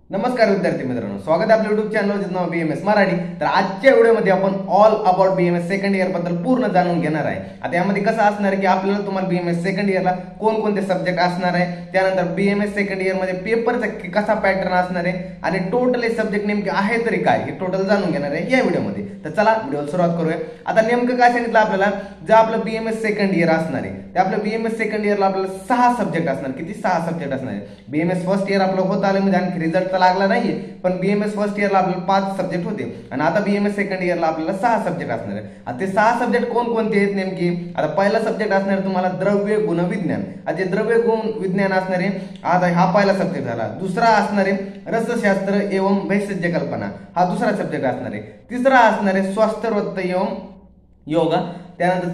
नमस्कार विद्यार्थी मित्रांनो, स्वागत आहे आपल्या युट्यूब चॅनल ज्याचं नाव बीएमएस मराठी। तर आजच्या व्हिडिओमध्ये आपण all about BMS second year बद्दल पूर्ण जाणून घेणार आहे। आता यामध्ये कसं असणार आहे की आपल्याला तुम्हाला बीएमएस सेकंड इयरला कोणकोणते सब्जेक्ट असणार आहे, त्यानंतर बीएमएस सेकंड इयर मध्ये पेपरचा कसा पॅटर्न असणार आहे आणि टोटल हे सब्जेक्ट नेमके आहे तरी काय हे टोटल जाणून घेणार आहे या व्हिडिओमध्ये। तर चला व्हिडिओला सुरुवात करूया। आता नेमकं काय सांगितलं आपल्याला, जे आपलं बीएमएस सेकंड इयर असणार आहे ते आपलं बीएमएस सेकंड इयरला आपल्याला 6 सब्जेक्ट असणार। किती? 6 सब्जेक्ट असणार आहे। बीएमएस फर्स्ट इयर आपलं होत आलं म्हणजे आणखी रिझल्ट तर लागला नाहीये, पण बीएमएस फर्स्ट इयरला आपल्याला 5 सब्जेक्ट होते आणि आता बीएमएस सेकंड इयरला आपल्याला 6 सब्जेक्ट असणार आहे। आता ते 6 सब्जेक्ट कोणकोणते आहेत नेमकी? आता पहिला सब्जेक्ट असणार आहे तुम्हाला द्रव्य गुण विज्ञान। आता जे द्रव्य गुण विज्ञान असणार आहे, आता हा पहिला सब्जेक्ट झाला। दुसरा असणार आहे रसशास्त्र एवं वैशिष्ट्य कल्पना, हा दुसरा सब्जेक्ट असणार आहे। तिसरा असणार आहे स्वास्थ्यवृत्त एवं योगा। त्यानंतर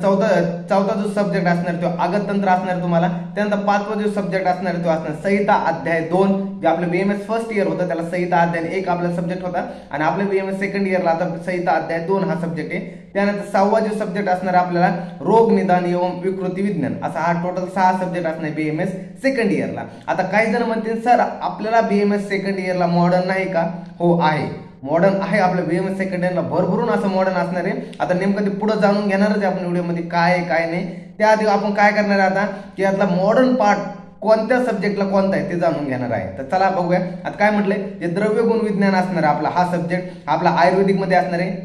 चौथा जो सब्जेक्ट असणार तो आगततंत्र असणार तुम्हाला। त्यानंतर पाचवा जो सब्जेक्ट असणार तो असणार संहिता अध्याय 2, जे आपलं बीएमएस फर्स्ट इयर होतं त्याला संहिता अध्याय 1 आपला सब्जेक्ट होता आणि आपल्या बीएमएस सेकंड इयरला आता संहिता अध्याय 2 हा सब्जेक्ट आहे। त्यानंतर 6वा जो सब्जेक्ट असणार आपल्याला रोग निदान एवं विकृती विज्ञान, असा हा टोटल 6 सब्जेक्ट असणार बीएमएस सेकंड इयरला। आता काही जण म्हणतील सर आपल्याला बीएमएस सेकंड इयरला मॉडर्न नाही का? हो आहे, मॉडर्न आहे। आपलं बीएमएस सेकंड इयरला भरभरून असं मॉडर्न असणार आहे। आता नेमकं ते पुढे जाणून घेणारच आहे आपण व्हिडिओमध्ये, काय आहे काय नाही। त्याआधी आपण काय करणार आहे आता की यातला मॉडर्न पार्ट कोणत्या सब्जेक्टला कोणता आहे ते जाणून घेणार आहे। तर चला बघूया। आता काय म्हटलंय, जे द्रव्य गुण विज्ञान असणार आहे आपला हा सब्जेक्ट आपला आयुर्वेदिक मध्ये असणार आहे।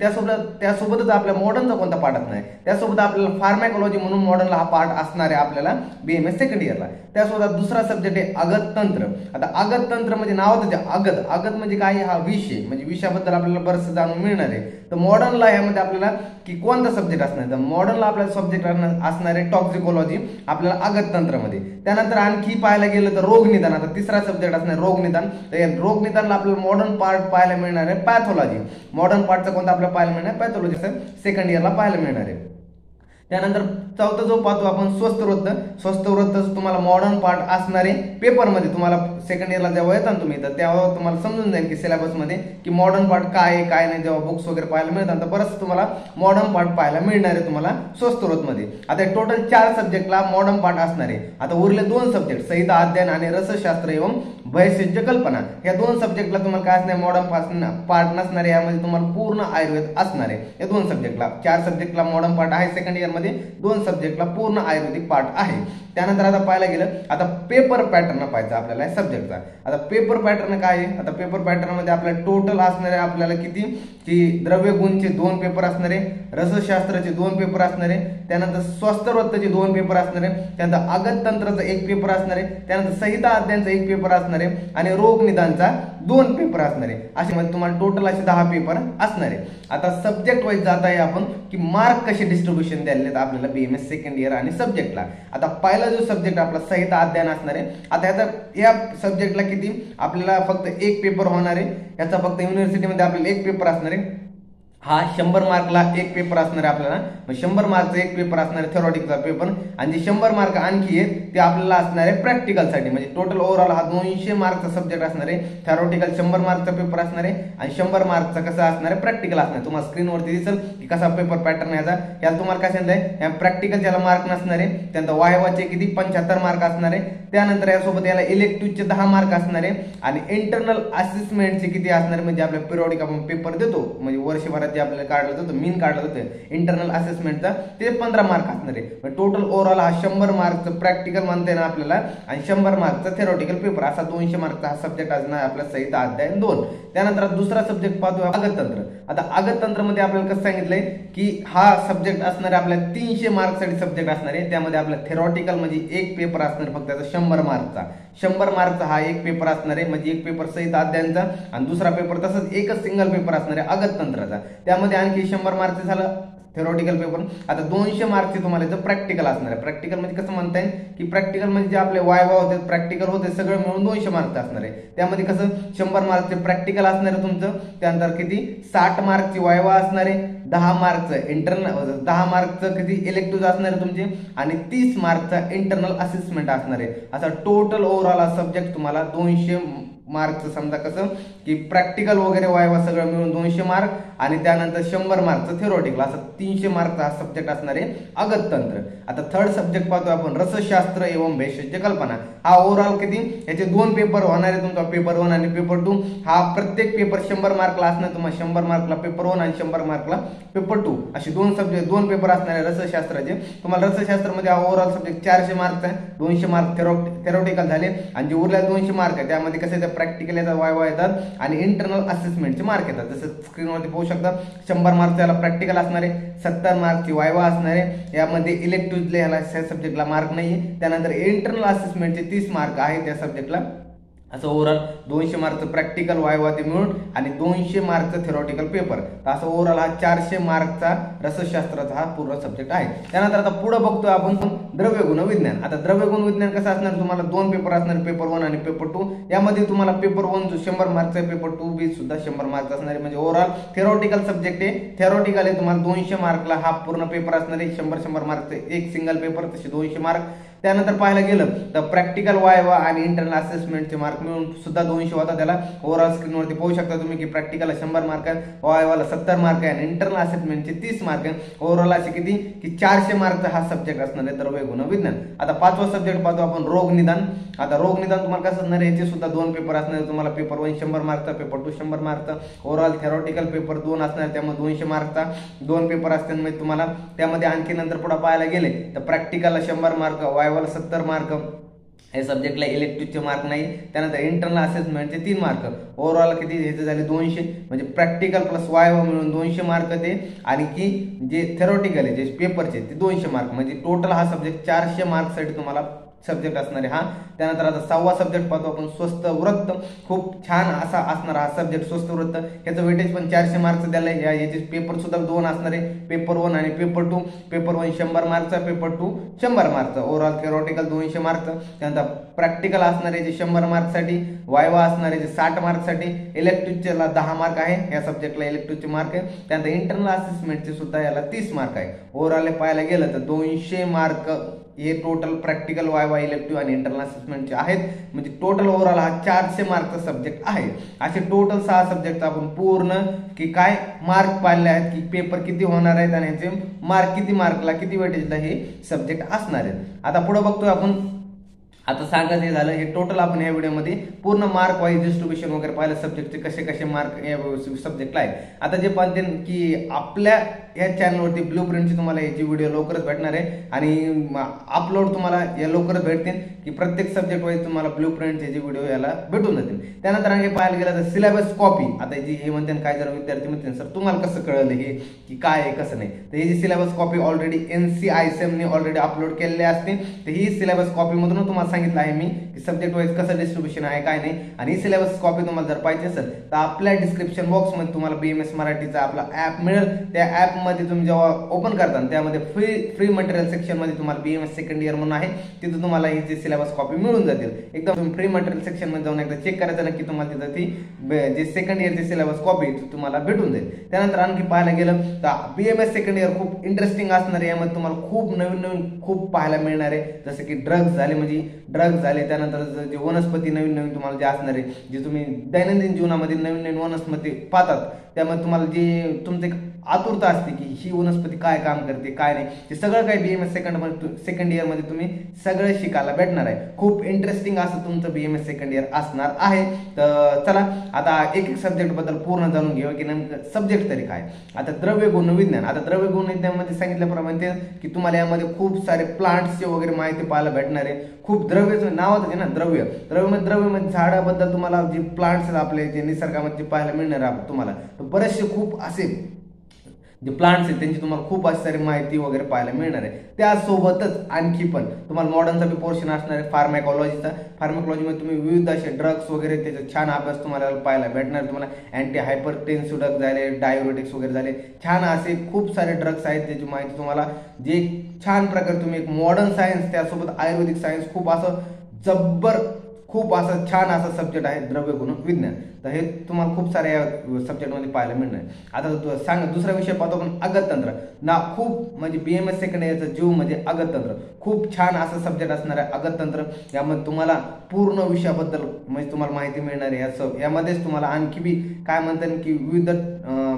त्यासोबतच आपल्या मॉडर्नचा कोणता पार्ट असणार आहे, त्यासोबत आपल्याला फार्मॅकोलॉजी म्हणून मॉडर्नला हा पार्ट असणार आहे आपल्याला बीएमएस सेकंड इयरला। त्यासोबत दुसरा सब्जेक्ट आहे आगततंत्र। आता आगततंत्र म्हणजे नावातच आगत म्हणजे काय? हा विषय, म्हणजे विषयाबद्दल आपल्याला बरंच जाणून मिळणार आहे। तर मॉडर्नला यामध्ये आपल्याला की कोणता सब्जेक्ट असणार, तर मॉडर्नला आपल्याला सब्जेक्ट असणार आहे टॉक्सिकोलॉजी आपल्याला आगततंत्रामध्ये। त्यानंतर आणखी पाहायला गेलं तर रोग निदान, आता तिसरा सब्जेक्ट असणार रोग निदान। तर रोग निदानला आपल्याला मॉडर्न पार्ट पाहायला मिळणार आहे पॅथॉलॉजी। मॉडर्न पार्टचा कोणता आपल्याला पाहायला मिळणार? पॅथॉलॉजी सेकंड इयरला पाहायला मिळणार आहे। त्यानंतर चौथा जो पाहतो आपण स्वस्थवृत्त तुम्हाला मॉडर्न पार्ट असणारे पेपरमध्ये तुम्हाला सेकंड इयरला जेव्हा येतात तुम्ही तर तेव्हा तुम्हाला समजून जाईल की सिलेबसमध्ये की मॉडर्न पार्ट काय आहे काय नाही। जेव्हा बुक्स वगैरे पाहायला मिळतात तर बरंच तुम्हाला मॉडर्न पार्ट पाहायला मिळणार आहे तुम्हाला स्वस्थवृत्तमध्ये। आता टोटल 4 सब्जेक्टला मॉडर्न पार्ट असणार आहे। आता उरले 2 सब्जेक्ट संहिता अध्ययन आणि रसशास्त्र एवं वैशिष्ट्य कल्पना, या 2 सब्जेक्टला तुम्हाला काय असणार? मॉडर्न पार्ट नसणार आहे। यामध्ये तुम्हाला पूर्ण आयुर्वेद असणार आहे या 2 सब्जेक्टला। 4 सब्जेक्टला मॉडर्न पार्ट आहे सेकंड इयर मध्ये, 2 सब्जेक्टला पूर्ण आयुर्वेदिक पार्ट आहे। त्यानंतर आता पाहायला गेलं, आता पेपर पॅटर्न पाहायचा आपल्याला सब्जेक्टचा। आता पेपर पॅटर्न काय आहे? आता पेपर पॅटर्न मध्ये आपल्याला टोटल असणार आहे आपल्याला किती की द्रव्य गुणचे 2 पेपर असणार आहे, रसशास्त्राचे 2 पेपर असणार आहे, त्यानंतर स्वास्थ्यवृत्ताचे 2 पेपर असणार आहे, त्यानंतर आगततंत्राचा 1 पेपर असणार आहे, त्यानंतर संहिता अध्ययनाचा 1 पेपर असणार आहे आणि रोग निदानचा 2 पेपर असणार आहे। असे म्हणजे तुम्हाला टोटल असे 10 पेपर असणार आहे। आता सब्जेक्ट वाईज जात आहे आपण की मार्क कसे डिस्ट्रीब्युशन द्यायला आपल्याला बीएमएस सेकंड इयर आणि सब्जेक्टला। आता पहिला जो सब्जेक्ट आपला संहिता अध्ययन असणार आहे, आता या सब्जेक्टला किती आपल्याला फक्त 1 पेपर होणार आहे। याचा फक्त युनिव्हर्सिटीमध्ये आपल्याला 1 पेपर असणार आहे। हा 100 मार्कला 1 पेपर असणार आहे आपल्याला, 100 मार्कचा 1 पेपर असणार आहे थेरॉटिकचा पेपर। आणि जे 100 मार्क आणखी आहेत ते आपल्याला असणार आहे प्रॅक्टिकल साठी, म्हणजे टोटल ओव्हरऑल हा 200 मार्कचा सब्जेक्ट असणार आहे। थेरॉटिकल 100 मार्कचा पेपर असणार आहे आणि 100 मार्कचा कसा असणार आहे? प्रॅक्टिकल असणार आहे। तुम्हाला स्क्रीनवरती दिसेल की कसा पेपर पॅटर्न याचा। याला तुम्हाला काय सांगितलंय, या प्रॅक्टिकल याला मार्क नसणार आहे। त्यानंतर वायवाचे किती 75 मार्क असणार आहे। त्यानंतर यासोबत याला इलेक्टिव्हचे 10 मार्क असणार आहे आणि इंटरनल असेसमेंटचे किती असणार आहे, म्हणजे आपल्या पिरियडिक आपण पेपर देतो म्हणजे वर्षभरात जे आपल्याला काढलं जातं मीन काढलं जातं इंटरनल असेसमेंटचा, ते 15 मार्क असणार आहे। टोटल ओव्हरऑल हा 100 मार्कचं प्रॅक्टिकल म्हणते ना आपल्याला आणि 100 मार्कचा थेरॉटिकल पेपर, असा 200 मार्कचा हा सब्जेक्ट असणार आपला संहिता अध्ययन 2। त्यानंतर दुसरा सब्जेक्ट पाहतो आगततंत्र। आता आगततंत्र मध्ये आपल्याला कसं सांगितलंय की हा सब्जेक्ट असणार आहे आपल्या 300 मार्कसाठी सब्जेक्ट असणार आहे। त्यामध्ये आपला थेरॉटिकल म्हणजे 1 पेपर असणार फक्त त्याचा 100 मार्कचा हा 1 पेपर असणार आहे, म्हणजे 1 पेपर संहिता अध्ययनाचा आणि दुसरा पेपर तसंच एकच सिंगल पेपर असणार आहे आगततंत्राचा। त्यामध्ये आणखी 100 मार्कचं झालं थेरॉटिकल पेपर। आता 200 मार्कचे तुम्हाला इथं प्रॅक्टिकल असणार आहे। प्रॅक्टिकल म्हणजे कसं म्हणता येईल की प्रॅक्टिकल म्हणजे जे आपले वायवा होते प्रॅक्टिकल होते सगळं मिळून 200 मार्कचं असणार आहे। त्यामध्ये कसं 100 मार्कचे प्रॅक्टिकल असणार आहे तुमचं, त्यानंतर किती 60 मार्कची वायवा असणार आहे, 10 मार्कचं इंटरनल 10 मार्कचं किती इलेक्टिव्ह असणार आहे तुमचे आणि 30 मार्कचा इंटरनल असेसमेंट असणार आहे। असा टोटल ओव्हरऑल हा सब्जेक्ट तुम्हाला 200 मार्कचं समजा कसं की प्रॅक्टिकल वगैरे वायवा सगळं मिळून 200 मार्क आणि त्यानंतर 100 मार्कचं थिओरिटिकल, असं 300 मार्कचा हा सब्जेक्ट असणार आहे अगत तंत्र. आता थर्ड सब्जेक्ट पाहतो आपण रसशास्त्र एवं भेषज कल्पना. हा ओव्हरऑल किती, याचे 2 पेपर होणार आहे तुमचा, पेपर 1 आणि पेपर 2. हा प्रत्येक पेपर 100 मार्कला असणार, तुम्हाला 100 मार्कला पेपर 1 आणि 100 मार्कला पेपर 2 असे 2 सब्जेक्ट 2 पेपर असणार आहे रसशास्त्राचे. तुम्हाला रसशास्त्रामध्ये हा ओव्हरऑल सब्जेक्ट 400 मार्कचा आहे, 200 मार्क थेरोटिकल झाले आणि जे उरलेले 200 मार्क आहे त्यामध्ये कसं येतं प्रॅक्टिकल येतात, वायवा येतात आणि इंटरनल असेसमेंटचे मार्क येतात. जसं स्क्रीनवरती पाहू शकता 100 मार्क याला प्रॅक्टिकल असणार आहे, 70 मार्कची वायवा असणार आहे. यामध्ये इलेक्टिव्ह ह्याला सब्जेक्टला मार्क नाही. त्यानंतर इंटरनल असेसमेंटचे 30 मार्क आहे त्या सब्जेक्टला. असं ओव्हरऑल 200 मार्कचं प्रॅक्टिकल वायवा ते मिळून आणि 200 मार्कचं थेरॉटिकल पेपर. असं ओव्हरऑल हा 400 मार्कचा रसशास्त्राचा हा पूर्ण सब्जेक्ट आहे. त्यानंतर आता पुढे बघतोय आपण द्रव्यगुण विज्ञान. आता द्रव्यगुण विज्ञान कसं असणार, तुम्हाला 2 पेपर असणार, पेपर 1 आणि पेपर 2. यामध्ये तुम्हाला पेपर 1 जो 100 मार्कचा आहे, पेपर 2 बी सुद्धा 100 मार्कचा असणार आहे. म्हणजे ओव्हरऑल थेरॉटिकल सब्जेक्ट आहे. थेरॉटिकल आहे तुम्हाला 200 मार्कला हा पूर्ण पेपर असणार आहे. 100 मार्कचे एक सिंगल पेपर, तसे 200 मार्क. त्यानंतर पाहायला गेलं तर प्रॅक्टिकल वायवा आणि इंटरनल असेसमेंटचे मार्क मिळून सुद्धा 200 होता. त्याला ओव्हरऑल स्क्रीनवरती पाहू शकता तुम्ही की प्रॅक्टिकलला 100 मार्क आहे, वायवाला 70 मार्क आहे आणि इंटरनल असेसमेंटचे 30 मार्क आहे. ओव्हरऑल असे किती की 400 मार्कचा हा सब्जेक्ट असणार आहे द्रव्यगुण विज्ञान. आता 5वा सब्जेक्ट पाहतो आपण रोग निदान. आता रोग निदान तुम्हाला कसं असणार आहे, याचे सुद्धा 2 पेपर असणार आहे. तुम्हाला पेपर 1 100 मार्कचा, पेपर 2 100 मार्कचा. ओव्हरऑल थेरॉटिकल पेपर 2 असणार, त्यामध्ये 200 मार्कचा 2 पेपर असतील. म्हणजे तुम्हाला त्यामध्ये आणखी नंतर पुढे पाहायला गेले तर प्रॅक्टिकलला 100 मार्क, वायवाला 70 मार्क, हे सब्जेक्टला इलेक्टिव्हचे मार्क नाही. त्यानंतर इंटरनल असेसमेंटचे 3 मार्क. ओव्हरऑल किती ह्याचे झाले 200, म्हणजे प्रॅक्टिकल प्लस वायवा मिळून 200 मार्क ते आणि की जे थेरॉटिकल आहे जे पेपरचे ते 200 मार्क. म्हणजे टोटल हा सब्जेक्ट 400 मार्कसाठी तुम्हाला सब्जेक्ट असणार आहे हा. त्यानंतर आता 6वा सब्जेक्ट पाहतो आपण स्वस्थ वृत्त. खूप छान असा असणार हा सब्जेक्ट स्वस्थ वृत्त. याचं वेटेज पण 400 मार्कचं द्यायला. याचे पेपर सुद्धा 2 असणार आहे, पेपर 1 आणि पेपर 2. पेपर 1 100 मार्कचा, पेपर 2 100 मार्कचा. ओव्हरऑल थेरॉटिकल 200 मार्कचं. त्यानंतर प्रॅक्टिकल असणार आहे जे 100 मार्कसाठी, वायवा असणार आहे जे 60 मार्कसाठी, इलेक्टिव्हला 10 मार्क आहे, या सब्जेक्टला इलेक्टिव्हचे मार्क आहे. त्यानंतर इंटरनल असेसमेंटचे सुद्धा याला 30 मार्क आहे. ओव्हरऑल पाहायला गेलं तर 200 मार्क हे टोटल प्रॅक्टिकल वायवा इलेक्टिव्ह आणि इंटरनल असेसमेंटचे आहेत. म्हणजे टोटल ओव्हरऑल हा 400 मार्कचा सब्जेक्ट आहे. असे टोटल 6 सब्जेक्ट आपण पूर्ण की काय मार्क पाहिले आहेत की पेपर किती होणार आहेत आणि ह्याचे मार्क किती मार्कला किती वेटेजला हे सब्जेक्ट असणार आहेत. आता पुढे बघतोय आपण. आता सांगायचं झालं हे टोटल आपण या व्हिडिओमध्ये पूर्ण मार्क वाईज डिस्ट्रीब्युशन वगैरे पाहिलं सब्जेक्टचे कसे कसे मार्क या सब्जेक्टला आहे. आता जे पाहते की आपल्या या चॅनलवरती ब्लू प्रिंटची तुम्हाला याची व्हिडिओ लवकरच भेटणार आहे आणि अपलोड तुम्हाला या लवकरच भेटतील की प्रत्येक सब्जेक्ट वाईज तुम्हाला ब्लू प्रिंटचे जे व्हिडिओ याला भेटून जातील. त्यानंतर आणखी पाहायला गेलं तर सिलेबस कॉपी. आता जी हे म्हणते काय जर विद्यार्थी म्हणते सर तुम्हाला कसं कळलं हे की काय आहे कसं नाही, तर ही जी सिलेबस कॉपी ऑलरेडी NCISM ने ऑलरेडी अपलोड केलेली असते. तर ही सिलेबस कॉपी मधून तुम्हाला सांगितलं आहे मी की सब्जेक्ट वाईज कसं डिस्ट्रीब्युशन आहे काय नाही. आणि ही सिलेबस कॉपी तुम्हाला जर पाहिजे असेल तर आपल्या डिस्क्रिप्शन बॉक्स मध्ये तुम्हाला BMS मराठीचा आपला ऍप मिळेल. त्या ऍप मध्ये तुम्ही जेव्हा ओपन करता त्यामध्ये फ्री मटेरियल सेक्शन मध्ये तुम्हाला BMS सेकंड इयर म्हणून आहे, तिथे तुम्हाला ही जी सिलेबस कॉपी मिळून जातील. एकदम तुम्ही फ्री मटेरियल सेक्शन मध्ये जाऊन एकदा चेक करायचं नक्की तुम्हाला तिथं ती जे सेकंड इयरची सिलेबस कॉपी तुम्हाला भेटून जाईल. त्यानंतर आणखी पाहायला गेलं तर BMS सेकंड इयर खूप इंटरेस्टिंग असणार आहे. यामध्ये तुम्हाला खूप नवीन खूप पाहायला मिळणार आहे. जसं की ड्रग्ज झाले, म्हणजे ड्रग्ज झाले. त्यानंतर जे वनस्पती नवीन तुम्हाला जे असणार आहे, जे तुम्ही दैनंदिन जीवनामध्ये नवीन वनस्पती पाहतात, त्यामध्ये तुम्हाला जे तुमचे आतुरता असते की ही वनस्पती काय काम करते काय नाही, ते सगळं काही BMS सेकंड इयर मध्ये तुम्ही सगळं शिकायला भेटणार आहे. खूप इंटरेस्टिंग असं तुमचं BMS सेकंड इयर असणार आहे. तर चला आता एक सब्जेक्ट बद्दल पूर्ण जाणून घेऊया की नेमकं सब्जेक्ट तरी काय. आता द्रव्यगुण विज्ञान. आता द्रव्यगुण विज्ञानामध्ये सांगितल्याप्रमाणे की तुम्हाला यामध्ये खूप सारे प्लांट्सची वगैरे माहिती पाहायला भेटणार आहे. खूप द्रव्याचं नावाच आहे ना द्रव्यमध्ये झाडाबद्दल तुम्हाला जे प्लांट्स आहेत आपले जे निसर्गामध्ये पाहायला मिळणार आहे तुम्हाला, तर बरेचसे खूप असे जे प्लांट्स आहेत त्यांची तुम्हाला खूप अशी सारी माहिती वगैरे पाहायला मिळणार आहे. त्यासोबतच आणखी पण तुम्हाला मॉडर्नचा बी पोर्शन असणार आहे फार्मॅकॉलॉजीचा. फार्मॅकॉलॉजीमध्ये तुम्ही विविध असे ड्रग्स वगैरे त्याचा छान अभ्यास तुम्हाला पाहायला भेटणार. तुम्हाला अँटी हायपरटेन्सिव्ह ड्रग्ज झाले, डायबिटिक्स वगैरे झाले, छान असे खूप सारे ड्रग्स आहेत त्याची माहिती तुम्हाला जे छान प्रकारे तुम्ही एक मॉडर्न सायन्स त्यासोबत आयुर्वेदिक सायन्स खूप असं खूप असं छान असा सब्जेक्ट आहे द्रव्यगुण विज्ञान. तर हे तुम्हाला खूप साऱ्या सब्जेक्टमध्ये पाहायला मिळणार. आता सांग दुसरा विषय पाहतो आपण अगततंत्र ना. खूप म्हणजे BMS सेकंड इयरचा जीव म्हणजे अगततंत्र. खूप छान असा सब्जेक्ट असणार आहे अगततंत्र। यामध्ये तुम्हाला पूर्ण विषयाबद्दल म्हणजे तुम्हाला माहिती मिळणार आहे। यामध्येच तुम्हाला आणखी बी काय म्हणतात की विविध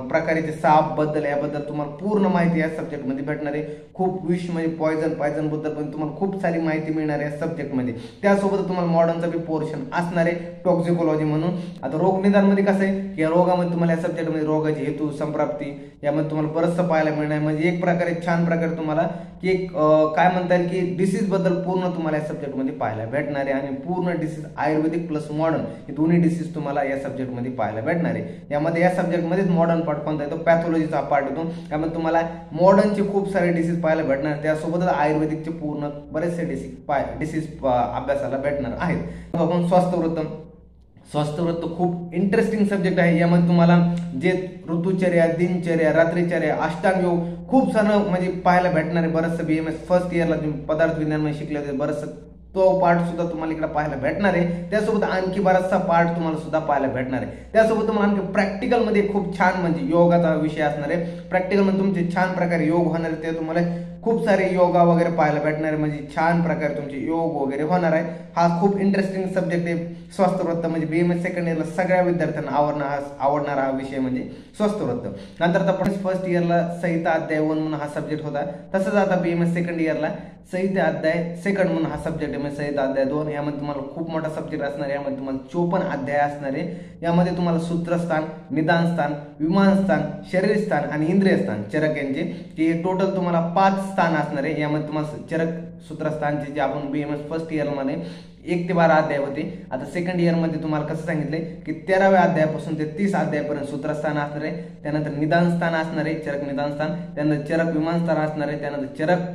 प्रकारचे साप बद्दल याबद्दल तुम्हाला पूर्ण माहिती या सब्जेक्टमध्ये भेटणार आहे। खूप विष म्हणजे पॉयझन बद्दल पण तुम्हाला खूप सारी माहिती मिळणार आहे या सब्जेक्टमध्ये। त्यासोबत तुम्हाला मॉडर्नचा बी पोर्शन असणार आहे टॉक्सिकोलॉजी म्हणून। आता रोग निदानमध्ये कसं आहे की या रोगामध्ये तुम्हाला या सब्जेक्टमध्ये रोगाची हेतू संप्राप्ती यामध्ये तुम्हाला बरंचसं पाहायला मिळणार, म्हणजे एक प्रकारे छान प्रकारे तुम्हाला की काय म्हणता येईल की डिसीज बद्दल पूर्ण तुम्हाला या सब्जेक्टमध्ये पाहायला भेटणार आहे। आणि पूर्ण डिसीज आयुर्वेदिक प्लस मॉडर्न हे दोन्ही डिसीज तुम्हाला या सब्जेक्टमध्ये पाहायला भेटणार आहे। यामध्ये या सब्जेक्टमध्येच मॉडर्न पार्ट कोणता येतो, पॅथॉलॉजीचा पार्ट येतो। त्यामध्ये तुम्हाला मॉडर्नचे खूप सारे डिसीज पाहायला भेटणार, त्यासोबतच आयुर्वेदिकचे पूर्ण बरेचसे डिसीज अभ्यासाला भेटणार आहेत। आपण स्वस्थ वृत्त खूप इंटरेस्टिंग सब्जेक्ट आहे। यामध्ये तुम्हाला जे ऋतुचर्या, दिनचर्या, रात्रीचर्या, अष्टांग योग खूप सारं म्हणजे पाहायला भेटणार आहे। बरंचसं BMS फर्स्ट इयरला पदार्थ विज्ञानमध्ये शिकले होते बरंचसं तो पार्ट सुद्धा तुम्हाला इकडे पाहायला भेटणार आहे। त्यासोबत आणखी बराचसा पार्ट तुम्हाला सुद्धा पाहायला भेटणार आहे। त्यासोबत तुम्हाला आणखी प्रॅक्टिकल मध्ये खूप छान म्हणजे योगाचा विषय असणार आहे। प्रॅक्टिकल मध्ये तुमचे छान प्रकारे योग होणार आहे, ते तुम्हाला खूप सारे योगा वगैरे पाहायला भेटणार आहे, म्हणजे छान प्रकारे तुमचे योग वगैरे होणार आहे। हा खूप इंटरेस्टिंग सब्जेक्ट आहे स्वस्थ वृत्त, म्हणजे BMS सेकंड इयरला सगळ्या विद्यार्थ्यांना आवडणारा हा विषय म्हणजे स्वस्थ वृत्त। नंतर आपण फर्स्ट इयरला संहिता अध्याय 1 म्हणून हा सब्जेक्ट होता, तसंच आता BMS सेकंड इयरला संहिता अध्याय सेकंड म्हणून हा सब्जेक्ट आहे, म्हणजे संहिता अध्याय 2। यामध्ये तुम्हाला खूप मोठा सब्जेक्ट असणार आहे। यामध्ये तुम्हाला 54 अध्याय असणार आहे। यामध्ये तुम्हाला सूत्रस्थान, निदान स्थान, विमान स्थान, शरीर स्थान आणि इंद्रिय स्थान चरक यांचे टोटल तुम्हाला 5 स्थान असणार आहे। यामध्ये तुम्हाला चरक सूत्रस्थानचे जे आपण BMS फर्स्ट इयरमध्ये 1 ते 12 अध्याय होते, आता सेकंड इयर मध्ये तुम्हाला कसं सांगितलंय की 13व्या अध्यायापासून ते 30 अध्यायापर्यंत सूत्रस्थान असणार आहे। त्यानंतर निदान स्थान असणार आहे, चरक निदान स्थान, त्यानंतर चरक विमान स्थान असणार आहे, त्यानंतर चरक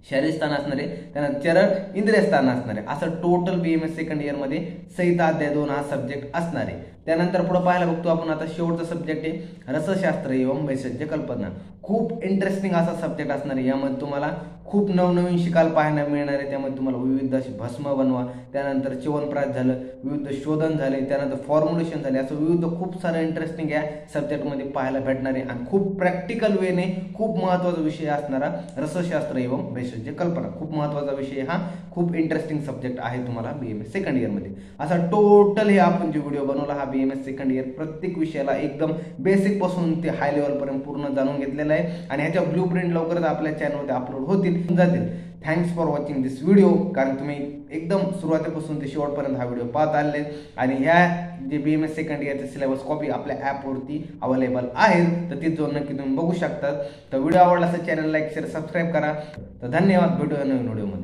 शरीर स्थान असणार आहे, त्यानंतर चरक इंद्रिय स्थान असणार आहे। असं टोटल BMS सेकंड इयर मध्ये संहिता अध्याय 2 हा सब्जेक्ट असणार आहे। त्यानंतर पुढे पाहायला बघतो आपण आता शेवटचा सब्जेक्ट आहे रसशास्त्र एवं वैशिष्ट्य कल्पना। खूप इंटरेस्टिंग असा सब्जेक्ट असणार आहे। यामध्ये तुम्हाला खूप नवनवीन शिकायला पाहायला मिळणार आहे। त्यामध्ये तुम्हाला विविध अशी भस्म बनवा, त्यानंतर च्यवनप्राश झालं, विविध शोधन झाले, त्यानंतर फॉर्म्युलेशन झाले, असं विविध खूप सारं इंटरेस्टिंग या सब्जेक्टमध्ये पाहायला भेटणार आहे। आणि खूप प्रॅक्टिकल वेने खूप महत्त्वाचा विषय असणारा रसशास्त्र एवं वैशिष्ट्य कल्पना खूप महत्त्वाचा विषय, हा खूप इंटरेस्टिंग सब्जेक्ट आहे तुम्हाला BMS सेकंड इयरमध्ये। असा टोटल हे आपण जो व्हिडिओ बनवला हा BMS सेकंड इयर प्रत्येक विषयाला एकदम बेसिक पासून ते हाय लेवल पर्यंत पूर्ण जाणून घेतलेला आहे। आणि ह्याच्या ब्लूप्रिंट लवकरच आपल्या चॅनलवर अपलोड होतील जातील। Thanks for watching this video, कारण तुम्ही एकदम सुरुवातीपासून ते शेवटपर्यंत हा व्हिडिओ पाहत आले। आणि ह्या जे BMS सेकंड इयरचे सिलेबस कॉपी आपल्या ॲपवरती अवेलेबल आहे, तर ती जाऊन नक्की तुम्ही बघू शकता। तर व्हिडिओ आवडला असेल चॅनल लाईक शेअर सबस्क्राईब करा। तर धन्यवाद, भेटूया नवीन व्हिडिओमध्ये।